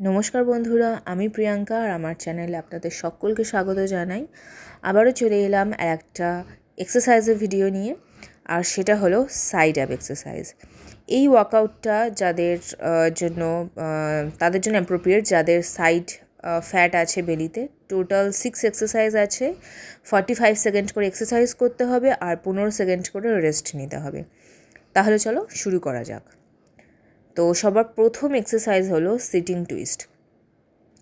নমস্কার বন্ধুরা, আমি প্রিয়াঙ্কা আর আমার চ্যানেলে আপনাদের সকলকে স্বাগত জানাই। আবারও চলে এলাম একটা এক্সারসাইজের ভিডিও নিয়ে, আর সেটা হলো সাইড অ্যাব এক্সারসাইজ। এই ওয়ার্কআউটটা যাদের জন্য তাদের জন্য অ্যাপ্রোপ্রিয়েট, যাদের সাইড ফ্যাট আছে বেলিতে। টোটাল 6 এক্সারসাইজ আছে। 45 সেকেন্ড করে এক্সারসাইজ করতে হবে আর 15 সেকেন্ড করে রেস্ট নিতে হবে। তাহলে চলো শুরু করা যাক। তো সবার প্রথম এক্সারসাইজ হলো সিটিং টুইস্ট।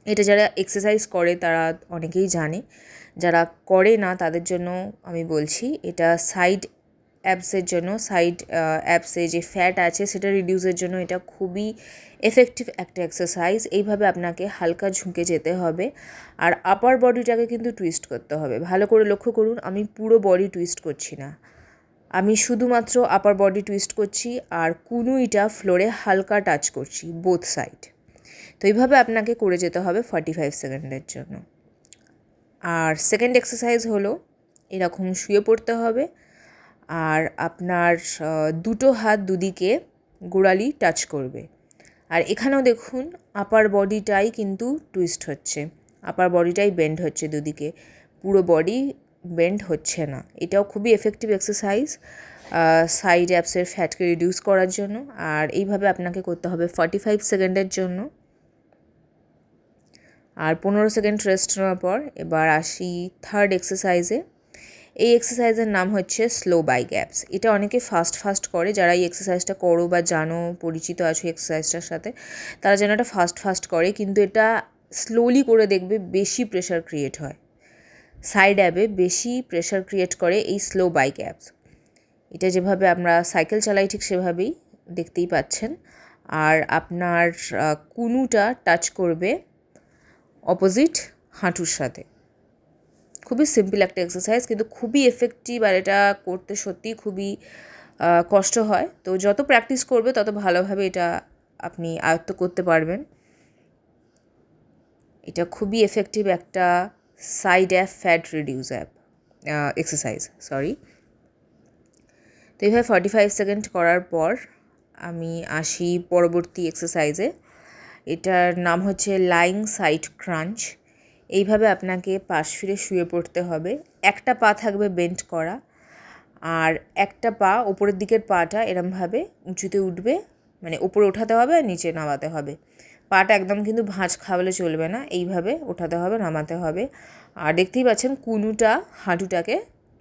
এটা যারা এক্সারসাইজ করে তারা অনেকেই জানে, যারা করে না তাদের জন্য আমি বলছি। এটা সাইড অ্যাবসের জন্য, সাইড অ্যাবসে যে ফ্যাট আছে সেটা রিডিউসের জন্য এটা খুবই এফেক্টিভ একটা এক্সারসাইজ। এইভাবে আপনাকে হালকা ঝুঁকে যেতে হবে আর আপার বডিটাকে কিন্তু টুইস্ট করতে হবে। ভালো করে লক্ষ্য করুন, আমি পুরো বডি টুইস্ট করছি না, আমি শুধুমাত্র আপার বডি টুইস্ট করছি আর কুনুইটা ফ্লোরে হালকা টাচ করছি বোথ সাইড। তো এইভাবে আপনাকে করে যেতে হবে 45 সেকেন্ডের জন্য। আর সেকেন্ড এক্সারসাইজ হলো এরকম শুয়ে পড়তে হবে আর আপনার দুটো হাত দুদিকে গোড়ালি টাচ করবে। আর এখানেও দেখুন আপার বডিটাই কিন্তু টুইস্ট হচ্ছে, আপার বডিটাই বেন্ড হচ্ছে দুদিকে, পুরো বডি বেন্ড হচ্ছে না। এটাও খুবই এফেক্টিভ এক্সারসাইজ সাইড অ্যাবসের ফ্যাটকে রিডিউস করার জন্য। আর এইভাবে আপনাকে করতে হবে 45 সেকেন্ডের জন্য। আর 15 সেকেন্ড রেস্ট নেওয়ার পর এবার আসি থার্ড এক্সারসাইজে। এই এক্সারসাইজের নাম হচ্ছে স্লো বাইক অ্যাবস। এটা অনেকে ফাস্ট করে, যারা এই এক্সারসাইজটা করো বা জানো, পরিচিত আছো এক্সারসাইজটার সাথে, তারা যেন এটা ফাস্ট করে, কিন্তু এটা স্লোলি করে দেখবে বেশি প্রেশার ক্রিয়েট হয়। সাইড অ্যাবে বেশি প্রেশার ক্রিয়েট করে এই স্লো বাইক অ্যাবস। এটা যেভাবে আমরা সাইকেল চালাই ঠিক সেভাবেই দেখতেই পাচ্ছেন। আর আপনার কুনুটা টাচ করবে অপোজিট হাঁটুর সাথে। খুবই সিম্পল একটা এক্সারসাইজ, কিন্তু খুবই এফেক্টিভ। আর এটা করতে সত্যিই খুবই কষ্ট হয়। তো যত প্র্যাকটিস করবে তত ভালোভাবে এটা আপনি আয়ত্ত করতে পারবেন। এটা খুবই এফেক্টিভ একটা side app fat reduce exercise. তো এইভাবে 45 সেকেন্ড করার পর আমি আসি পরবর্তী এক্সারসাইজে। এটার নাম হচ্ছে লাইং সাইড ক্রাঞ্চ। এইভাবে আপনাকে পাশ ফিরে শুয়ে পড়তে হবে। একটা পা থাকবে বেন্ড করা আর একটা পা, ওপরের দিকের পাটা এরমভাবে উঁচুতে উঠবে, মানে ওপরে ওঠাতে হবে আর নিচে নামাতে হবে। পাটা একদম কিন্তু ভাঁজ খাওয়ালে চলবে না, এইভাবে ওঠাতে হবে, নামাতে হবে। আর দেখতেই পাচ্ছেন কুনুটা হাঁটুটাকে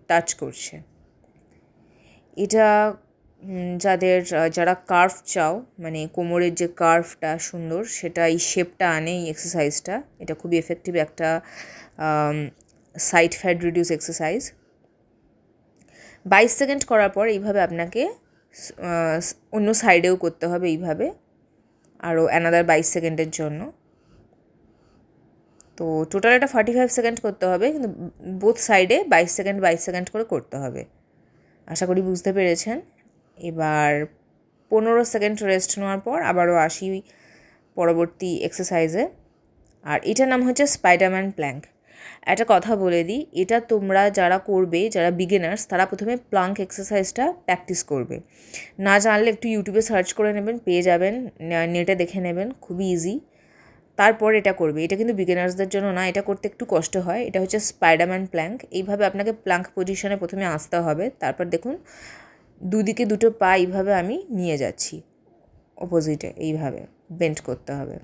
টাচ করছে। এটা যারা কার্ভ চাও, মানে কোমরের যে কার্ভটা সুন্দর, সেটা এই শেপটা আনে এই এক্সারসাইজটা। এটা খুবই এফেক্টিভ একটা side fat reduce exercise. 22 second করার পর এইভাবে আপনাকে অন্য সাইডেও করতে হবে, এইভাবে আরও অ্যানাদার 22 সেকেন্ডের জন্য। তো টোটাল এটা 45 সেকেন্ড করতে হবে, কিন্তু বোথ সাইডে 22 সেকেন্ড করে করতে হবে। আশা করি বুঝতে পেরেছেন। এবার 15 সেকেন্ড রেস্ট নেওয়ার পর আবারও আসি পরবর্তী এক্সারসাইজে। আর এটার নাম হচ্ছে স্পাইডারম্যান প্ল্যাঙ্ক। একটা কথা বলে দিই, এটা তোমরা যারা করবে, যারা বিগিনার্স, তারা প্রথমে প্লাঙ্ক এক্সারসাইজটা প্র্যাকটিস করবে। না জানলে একটু ইউটিউবে সার্চ করে নেবেন, পেয়ে যাবেন, নেটে দেখে নেবেন, খুবই ইজি। তারপর এটা করবে। এটা কিন্তু বিগিনার্সদের জন্য না, এটা করতে একটু কষ্ট হয়। এটা হচ্ছে স্পাইডারম্যান প্ল্যাঙ্ক। এইভাবে আপনাকে প্ল্যাঙ্ক পজিশনে প্রথমে আসতে হবে। তারপর দেখুন দুদিকে দুটো পা এইভাবে আমি নিয়ে যাচ্ছি অপোজিটে, এইভাবে বেন্ড করতে হবে।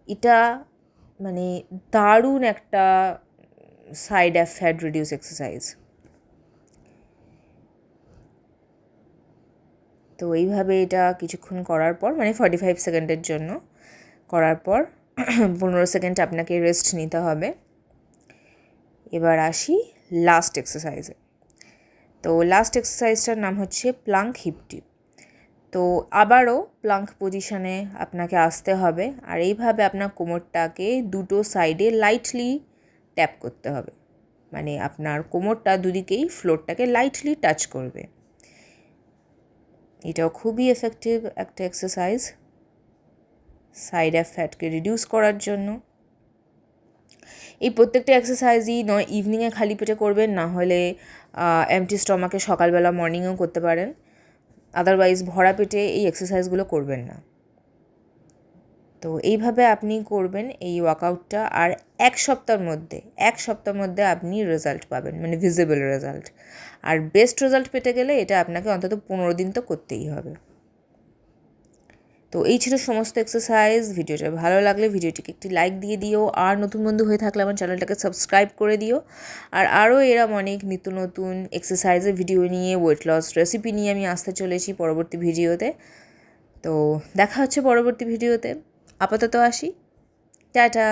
এটা মানে দারুণ একটা side app fat reduce exercise. তো এইভাবে এটা কিছুক্ষণ করার পর, মানে 45 সেকেন্ডের জন্য করার পর 15 সেকেন্ড আপনাকে রেস্ট নিতে হবে। এবার আসি লাস্ট এক্সারসাইজে। তো লাস্ট এক্সারসাইজটার নাম হচ্ছে প্লাঙ্ক হিপ ডিপ। তো আবারও প্লাঙ্ক পজিশনে আপনাকে আসতে হবে আর এইভাবে আপনার কোমরটাকে দুটো সাইডে লাইটলি ট্যাপ করতে হবে, মানে আপনার কোমরটা দুদিকেই ফ্লোরটাকে লাইটলি টাচ করবে। এটাও খুবই এফেক্টিভ একটা এক্সারসাইজ সাইড অ্যাপ ফ্যাটকে রিডিউস করার জন্য। এই প্রত্যেকটা এক্সারসাইজই নয় ইভিনিংয়ে খালি পেটে করবেন, না হলে এমটি স্টমাকে সকালবেলা মর্নিংয়েও করতে পারেন। আদারওয়াইজ ভরা পেটে এই এক্সারসাইজগুলো করবেন না। তো এইভাবে আপনি করবেন এই ওয়ার্কআউটটা, আর এক সপ্তাহের মধ্যে আপনি রেজাল্ট পাবেন, মানে ভিজিবল রেজাল্ট। আর বেস্ট রেজাল্ট পেতে গেলে এটা আপনাকে অন্তত 15 দিন তো করতেই হবে। তো এই ছিল সমস্ত এক্সারসাইজ। ভিডিওটা ভালো লাগলে ভিডিওটিকে একটি লাইক দিয়ে দিও, আর নতুন বন্ধু হয়ে থাকলে আমার চ্যানেলটাকে সাবস্ক্রাইব করে দিও। আর আরও এরম অনেক নিত্য নতুন এক্সারসাইজের ভিডিও নিয়ে, ওয়েট লস রেসিপি নিয়ে আমি আসতে চলেছি পরবর্তী ভিডিওতে। তো দেখা হচ্ছে পরবর্তী ভিডিওতে। আপাতত আসি, টাটা।